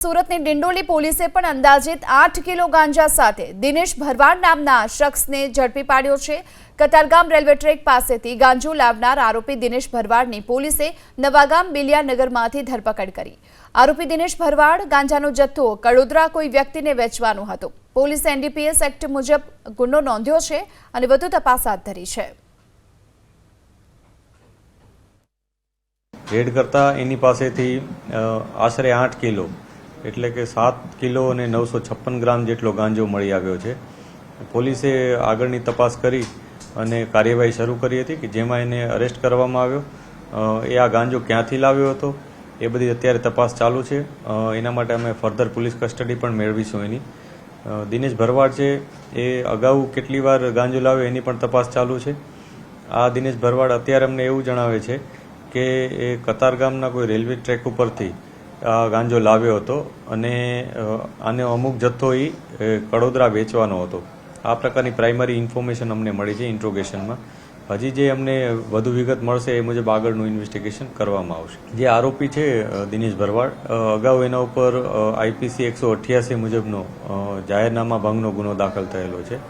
સુરતની ડિંડોલી પોલીસે પણ અંદાજિત 8 કિલો ગાંજા સાથે દિનેશ ભરવાડ નામના શખ્સને ઝડપી પાડ્યો છે। કતારગામ રેલવે ટ્રેક પાસેથી ગાંજો લાવનાર આરોપી દિનેશ ભરવાડની પોલીસે નવાગામ બિલિયાનગરમાંથી ધરપકડ કરી। આરોપી દિનેશ ભરવાડ ગાંજાનો જથ્થો કડોદરા કોઈ વ્યક્તિને વેચવાનો હતો। પોલીસે એનડીપીએસ એક્ટ મુજબ ગુનો નોંધ્યો છે અને વધુ તપાસ હાથ ધરી છે। રેડ કરતા એની પાસેથી આશરે 8 કિલો એટલે કે 7 કિલો અને 956 ગ્રામ જેટલો ગાંજો મળી આવ્યો છે। પોલીસે આગળની તપાસ કરી અને કાર્યવાહી શરૂ કરી હતી કે જેમાં એને અરેસ્ટ કરવામાં આવ્યો। એ આ ગાંજો ક્યાંથી લાવ્યો હતો એ બધી અત્યારે તપાસ ચાલુ છે। એના માટે અમે ફર્ધર પોલીસ કસ્ટડી પણ મેળવીશું એની। દિનેશ ભરવાડ છે એ અગાઉ કેટલી વાર ગાંજો લાવ્યો એની પણ તપાસ ચાલુ છે। આ દિનેશ ભરવાડ અત્યારે અમને એવું જણાવે છે કે એ કતારગામના કોઈ રેલવે ટ્રેક ઉપરથી ગાંજો લાવ્યો હતો અને આને અમુક જથ્થો એ કડોદરા વેચવાનો હતો। આ પ્રકારની પ્રાઇમરી ઇન્ફોર્મેશન અમને મળી છે ઇન્ટ્રોગેશનમાં। હજી જે અમને વધુ વિગત મળશે એ મુજબ આગળનું ઇન્વેસ્ટિગેશન કરવામાં આવશે। જે આરોપી છે દિનેશ ભરવાડ અગાઉ એના ઉપર આઈપીસી 188 મુજબનો જાહેરનામા ભંગનો ગુનો દાખલ થયેલો છે।